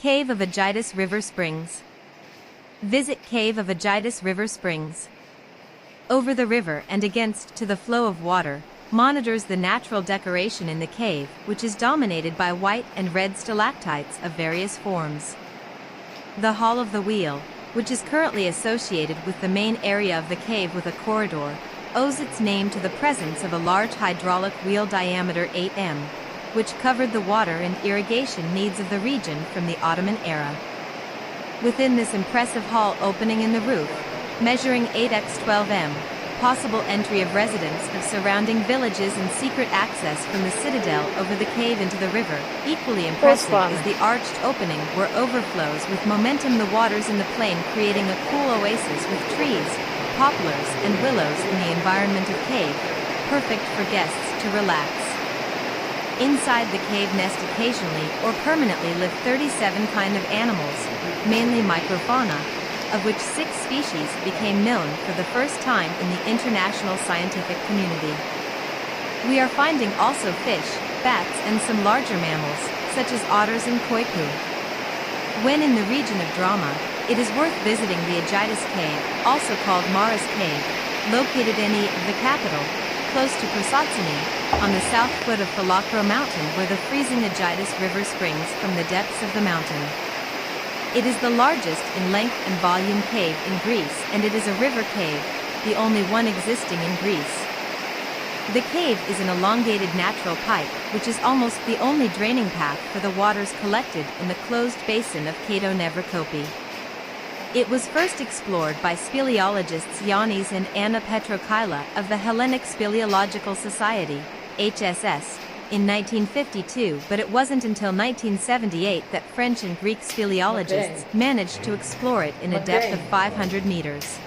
Cave of Aggitis River Springs. Visit Cave of Aggitis River Springs. Over the river and against to the flow of water, monitors the natural decoration in the cave, which is dominated by white and red stalactites of various forms. The Hall of the Wheel, which is currently associated with the main area of the cave with a corridor, owes its name to the presence of a large hydraulic wheel diameter 8 m, which covered the water and irrigation needs of the region from the Ottoman era. Within this impressive hall opening in the roof, measuring 8 x 12 m, possible entry of residents of surrounding villages and secret access from the citadel over the cave into the river. Equally impressive is the arched opening where overflows with momentum the waters in the plain, creating a cool oasis with trees, poplars and willows in the environment of cave, perfect for guests to relax. Inside the cave nest occasionally or permanently live 37 kind of animals, mainly microfauna, of which 6 species became known for the first time in the international scientific community. We are finding also fish, bats and some larger mammals, such as otters and koiku. When in the region of Drama, it is worth visiting the Aggitis Cave, also called Mara's Cave, located in the capital, close to Prosotsani, on the south foot of Phylakro Mountain where the freezing Aggitis River springs from the depths of the mountain. It is the largest in length and volume cave in Greece, and it is a river cave, the only one existing in Greece. The cave is an elongated natural pipe, which is almost the only draining path for the waters collected in the closed basin of Kato Nevrakopi. It was first explored by speleologists Yannis and Anna Petrokyla of the Hellenic Speleological Society, HSS, in 1952, but it wasn't until 1978 that French and Greek speleologists managed to explore it in a depth of 500 meters.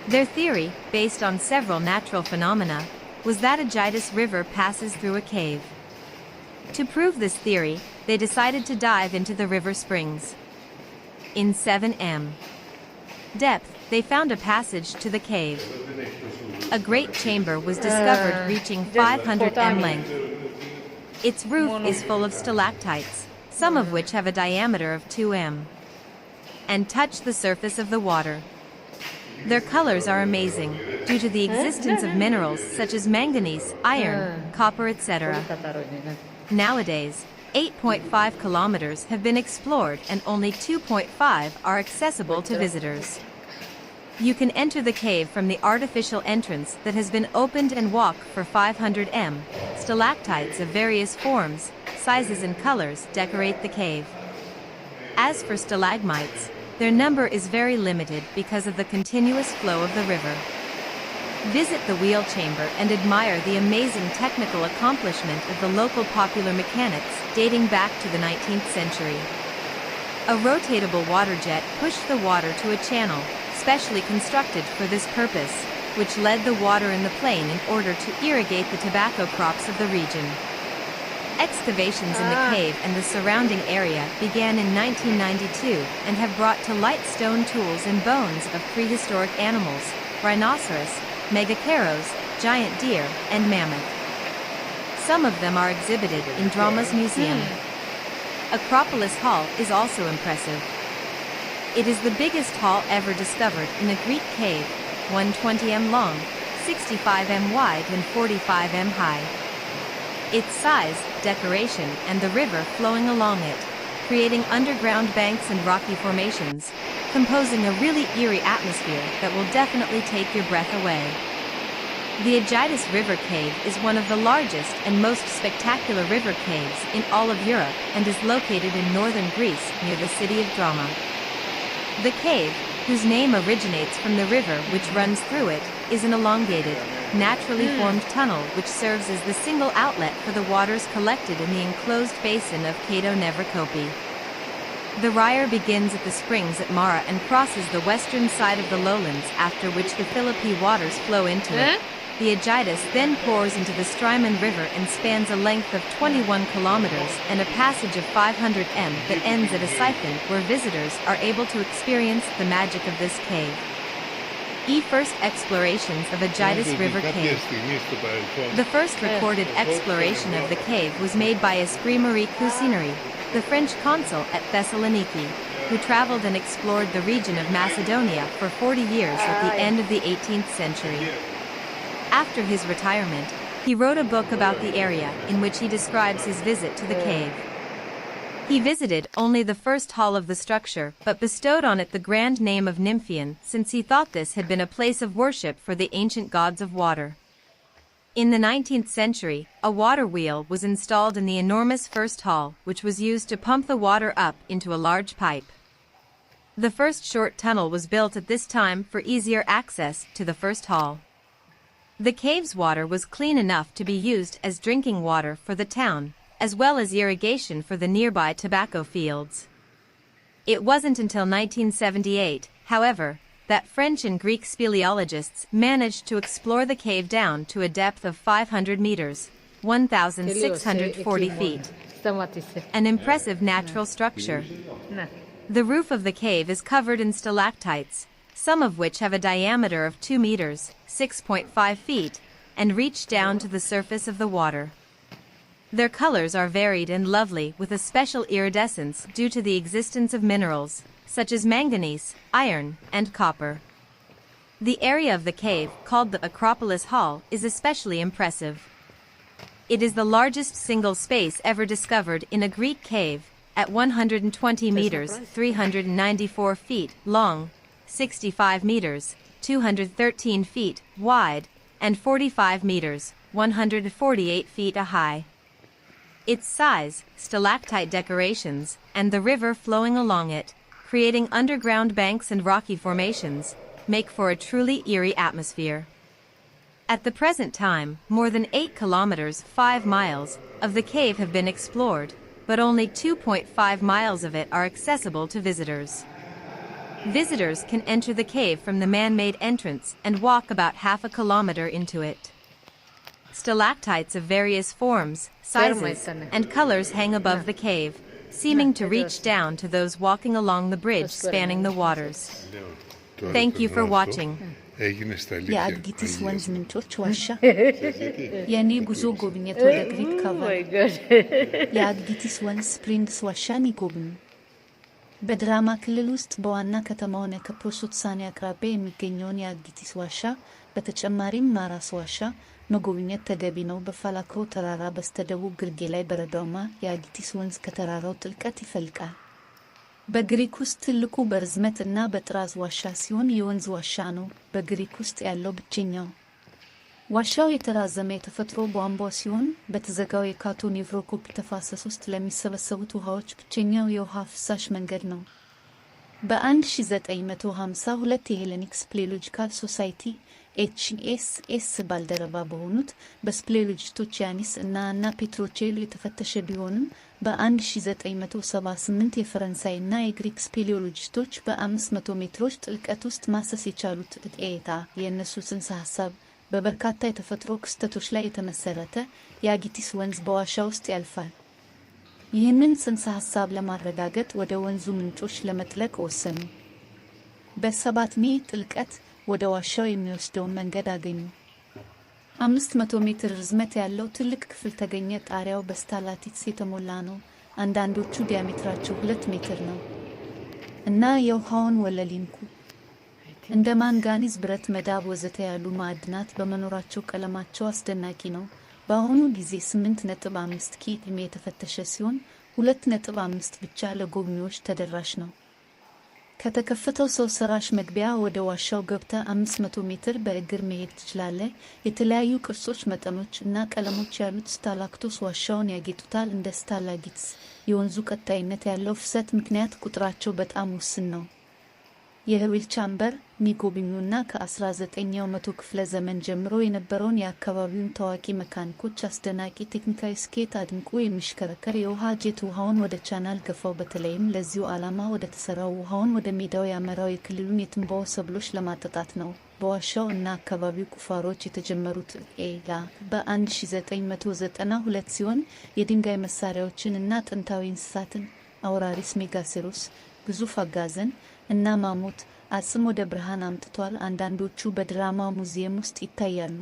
Their theory, based on several natural phenomena, was that Aggitis River passes through a cave. To prove this theory, they decided to dive into the river springs. In 7 m depth, they found a passage to the cave. A great chamber was discovered reaching 500 m length. Its roof is full of stalactites, some of which have a diameter of 2 m, and touch the surface of the water. Their colors are amazing, due to the existence of minerals such as manganese, iron, copper, etc. Nowadays, 8.5 kilometers have been explored and only 2.5 are accessible to visitors. You can enter the cave from the artificial entrance that has been opened and walk for 500 m. Stalactites of various forms, sizes and colors decorate the cave. As for stalagmites, their number is very limited because of the continuous flow of the river. Visit the wheel chamber and admire the amazing technical accomplishment of the local popular mechanics dating back to the 19th century. A rotatable water jet pushed the water to a channel, specially constructed for this purpose, which led the water in the plain in order to irrigate the tobacco crops of the region. Excavations in the cave and the surrounding area began in 1992 and have brought to light stone tools and bones of prehistoric animals, rhinoceros, megaceros, giant deer, and mammoth. Some of them are exhibited in Drama's museum. Acropolis Hall is also impressive. It is the biggest hall ever discovered in a Greek cave, 120 m long, 65 m wide and 45 m high. Its size, decoration, and the river flowing along it, creating underground banks and rocky formations, composing a really eerie atmosphere that will definitely take your breath away. The Aggitis River Cave is one of the largest and most spectacular river caves in all of Europe and is located in northern Greece near the city of Drama. The cave, whose name originates from the river which runs through it, is an elongated, naturally formed tunnel which serves as the single outlet for the waters collected in the enclosed basin of Kato Nevrakopi. The Rire begins at the springs at Mara and crosses the western side of the lowlands, after which the Philippi waters flow into it. The Aggitis then pours into the Strymon River and spans a length of 21 kilometers and a passage of 500 m that ends at a siphon where visitors are able to experience the magic of this cave. First explorations of Aggitis River Cave. The first recorded exploration of the cave was made by Esprit Marie Cousinerie, the French consul at Thessaloniki, who traveled and explored the region of Macedonia for 40 years at the end of the 18th century. After his retirement, he wrote a book about the area in which he describes his visit to the cave. He visited only the first hall of the structure but bestowed on it the grand name of Nymphaeon since he thought this had been a place of worship for the ancient gods of water. In the 19th century, a water wheel was installed in the enormous first hall, which was used to pump the water up into a large pipe. The first short tunnel was built at this time for easier access to the first hall. The cave's water was clean enough to be used as drinking water for the town, as well as irrigation for the nearby tobacco fields. It wasn't until 1978, however, that French and Greek speleologists managed to explore the cave down to a depth of 500 meters, 1,640 feet. An impressive natural structure. The roof of the cave is covered in stalactites, some of which have a diameter of 2 meters, 6.5 feet, and reach down to the surface of the water. Their colors are varied and lovely with a special iridescence due to the existence of minerals, such as manganese, iron, and copper. The area of the cave, called the Acropolis Hall, is especially impressive. It is the largest single space ever discovered in a Greek cave, at 120 meters, 394 feet long, 65 meters, 213 feet wide, and 45 meters, 148 feet high. Its size, stalactite decorations, and the river flowing along it, creating underground banks and rocky formations, make for a truly eerie atmosphere. At the present time, more than 8 kilometers, 5 miles, of the cave have been explored, but only 2.5 miles of it are accessible to visitors. Visitors can enter the cave from the man-made entrance and walk about half a kilometer into it. Stalactites of various forms, sizes, and colors hang above the cave, seeming to reach down to those walking along the bridge spanning the waters. Thank you for watching. የአግቲስ ወንዝ ምንጮች ዋሻ የኔ ጉዞ ጉብኝት ወደ ግሪክ ካቨር የአግቲስ ወንዝ ስፕሪንግስ ዋሻን ይጎብኙ። በድራማ ክልል ውስጥ በዋና ከተማው ከፕሮሶትሳኒ አቅራቢያ የሚገኘውን የአግቲስ ዋሻ በተጨማሪም ማራስ ዋሻ መጎብኘት ተገቢ ነው። በፋላኮ ተራራ በስተደቡብ ግርጌ ላይ በረዷማ የአግቲስ ወንዝ ከተራራው ጥልቀት ይፈልቃል። በግሪክ ውስጥ ትልቁ በርዝመት እና በጥራዝ ዋሻ ሲሆን የወንዝ ዋሻ ነው። በግሪክ ውስጥ ያለው ብቸኛው ዋሻው የተራዘመ የተፈጥሮ ቧንቧ ሲሆን በተዘጋው የካቶ ኔቭሮኮፕ ተፋሰስ ውስጥ ለሚሰበሰቡት ውሃዎች ብቸኛው የውሃ ፍሳሽ መንገድ ነው። በ1952 የሄሌኒክ ስፕሌሎጂካል ሶሳይቲ HSS ባልደረባ በሆኑት በስፕሌሎጂስቶች ያኒስ እና ፔትሮቼሎ የተፈተሸ ቢሆንም በ1978 የፈረንሳይና የግሪክ ስፔሊዮሎጂስቶች በ500 ሜትሮች ጥልቀት ውስጥ ማሰስ የቻሉት እጤታ የእነሱ ጽንሰ ሐሳብ በበርካታ የተፈጥሮ ክስተቶች ላይ የተመሰረተ የአጊቲስ ወንዝ በዋሻ ውስጥ ያልፋል። ይህንን ጽንሰ ሐሳብ ለማረጋገጥ ወደ ወንዙ ምንጮች ለመጥለቅ ወሰኑ። በ7 ሜትር ጥልቀት ወደ ዋሻው የሚወስደውን መንገድ አገኙ። 500 ሜትር ርዝመት ያለው ትልቅ ክፍል ተገኘ። ጣሪያው በስታላክቲትስ የተሞላ ነው። አንዳንዶቹ ዲያሜትራቸው 2 ሜትር ነው እና የውሃውን ወለል ይንኩ። እንደ ማንጋኒዝ፣ ብረት፣ መዳብ ወዘተ ያሉ ማዕድናት በመኖራቸው ቀለማቸው አስደናቂ ነው። በአሁኑ ጊዜ 8.5 ኪ.ሜ የተፈተሸ ሲሆን 2.5 ብቻ ለጎብኚዎች ተደራሽ ነው። ከተከፈተው ሰው ሰራሽ መግቢያ ወደ ዋሻው ገብታ 500 ሜትር በእግር መሄድ ትችላለህ። የተለያዩ ቅርጾች፣ መጠኖች እና ቀለሞች ያሉት ስታላክቶስ ዋሻውን ያጌጡታል። እንደ ስታላጊትስ የወንዙ ቀጣይነት ያለው ፍሰት ምክንያት ቁጥራቸው በጣም ውስን ነው። የህዊል ቻምበር ሚጎብኙና ከ19ኛው መቶ ክፍለ ዘመን ጀምሮ የነበረውን የአካባቢውን ታዋቂ መካኒኮች አስደናቂ ቴክኒካዊ ስኬት አድንቆ የሚሽከረከር የውሃ ጄት ውሃውን ወደ ቻናል ገፋው። በተለይም ለዚሁ ዓላማ ወደ ተሰራው ውሃውን ወደ ሜዳው ያመራው የክልሉን የትንባሆ ሰብሎች ለማጠጣት ነው። በዋሻው እና አካባቢው ቁፋሮች የተጀመሩት በ1992 ሲሆን የድንጋይ መሳሪያዎችን እና ጥንታዊ እንስሳትን አውራሪስ ሜጋሴሮስ፣ ግዙፍ አጋዘን እና ማሞት አጽም ወደ ብርሃን አምጥቷል። አንዳንዶቹ በድራማ ሙዚየም ውስጥ ይታያሉ።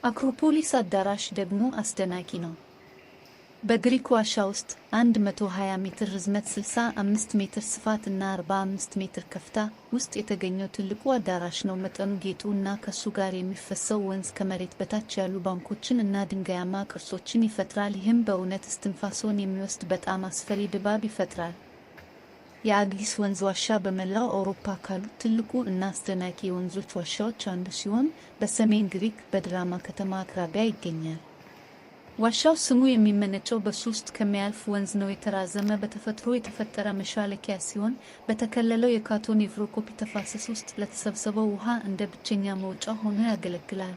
አክሮፖሊስ አዳራሽ ደግሞ አስደናቂ ነው። በግሪክ ዋሻ ውስጥ 120 ሜትር ርዝመት 65 ሜትር ስፋት እና 45 ሜትር ከፍታ ውስጥ የተገኘው ትልቁ አዳራሽ ነው። መጠኑ ጌጡ እና ከሱ ጋር የሚፈሰው ወንዝ ከመሬት በታች ያሉ ባንኮችን እና ድንጋያማ ቅርጾችን ይፈጥራል። ይህም በእውነት እስትንፋስዎን የሚወስድ በጣም አስፈሪ ድባብ ይፈጥራል። የአግዲስ ወንዝ ዋሻ በመላው አውሮፓ ካሉ ትልቁ እና አስደናቂ የወንዞች ዋሻዎች አንዱ ሲሆን በሰሜን ግሪክ በድራማ ከተማ አቅራቢያ ይገኛል። ዋሻው ስሙ የሚመነጨው በሱ ውስጥ ከሚያልፍ ወንዝ ነው። የተራዘመ በተፈጥሮ የተፈጠረ መሿለኪያ ሲሆን በተከለለው የካቶን የፍሮኮፒ ተፋሰስ ውስጥ ለተሰበሰበው ውሃ እንደ ብቸኛ መውጫ ሆኖ ያገለግላል።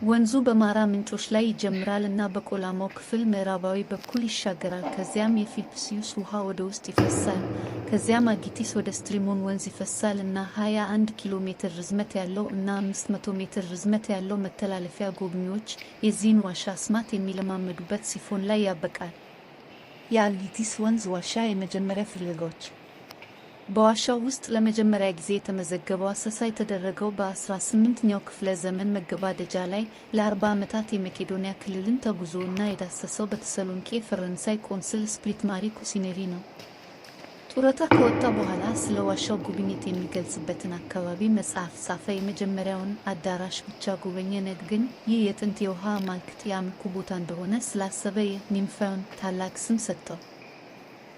ወንዙ በማራ ምንጮች ላይ ይጀምራል እና በቆላማው ክፍል ምዕራባዊ በኩል ይሻገራል። ከዚያም የፊልጵስዩስ ውሃ ወደ ውስጥ ይፈሳል። ከዚያም አጊቲስ ወደ ስትሪሞን ወንዝ ይፈሳል እና 21 ኪሎ ሜትር ርዝመት ያለው እና 500 ሜትር ርዝመት ያለው መተላለፊያ ጎብኚዎች የዚህን ዋሻ አስማት የሚለማመዱበት ሲፎን ላይ ያበቃል። የአጊቲስ ወንዝ ዋሻ የመጀመሪያ ፍለጋዎች በዋሻው ውስጥ ለመጀመሪያ ጊዜ የተመዘገበው አሰሳ የተደረገው በ18ኛው ክፍለ ዘመን መገባደጃ ላይ ለ40 ዓመታት የመቄዶንያ ክልልን ተጉዞ እና የዳሰሰው በተሰሎንቄ ፈረንሳይ ቆንስል ስፕሪት ማሪ ኩሲኔሪ ነው። ጡረታ ከወጣ በኋላ ስለ ዋሻው ጉብኝት የሚገልጽበትን አካባቢ መጽሐፍ ጻፈ። የመጀመሪያውን አዳራሽ ብቻ ጎበኘ። ነገር ግን ይህ የጥንት የውሃ አማልክት የአምልኮ ቦታ እንደሆነ ስላሰበ የኒምፋውን ታላቅ ስም ሰጠው።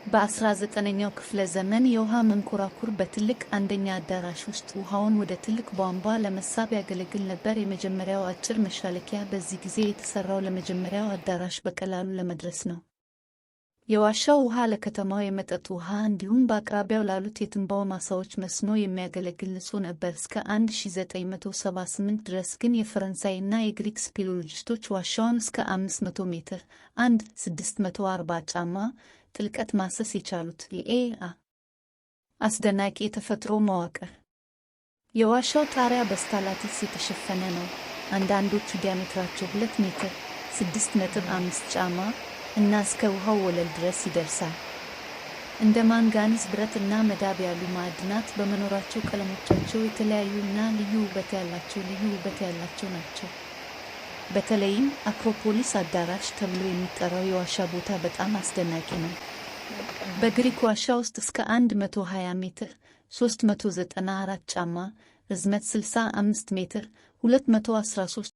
በ19ኛው ክፍለ ዘመን የውሃ መንኮራኩር በትልቅ አንደኛ አዳራሽ ውስጥ ውሃውን ወደ ትልቅ ቧንቧ ለመሳብ ያገለግል ነበር። የመጀመሪያው አጭር መሿለኪያ በዚህ ጊዜ የተሰራው ለመጀመሪያው አዳራሽ በቀላሉ ለመድረስ ነው። የዋሻው ውሃ ለከተማው የመጠጥ ውሃ እንዲሁም በአቅራቢያው ላሉት የትንባው ማሳዎች መስኖ የሚያገለግል ንጹህ ነበር። እስከ 1978 ድረስ ግን የፈረንሳይና የግሪክ ስፔሎሎጂስቶች ዋሻውን እስከ 500 ሜትር 1640 ጫማ ጥልቀት ማሰስ የቻሉት። አስደናቂ የተፈጥሮ መዋቅር የዋሻው ጣሪያ በስታላክቲስ የተሸፈነ ነው። አንዳንዶቹ ዲያሜትራቸው 2 ሜትር 6.5 ጫማ እና እስከ ውሃው ወለል ድረስ ይደርሳል። እንደ ማንጋኒዝ፣ ብረት እና መዳብ ያሉ ማዕድናት በመኖራቸው ቀለሞቻቸው የተለያዩ እና ልዩ ውበት ያላቸው ናቸው። በተለይም አክሮፖሊስ አዳራሽ ተብሎ የሚጠራው የዋሻ ቦታ በጣም አስደናቂ ነው። በግሪክ ዋሻ ውስጥ እስከ 120 ሜትር 394 ጫማ ርዝመት 65 ሜትር 213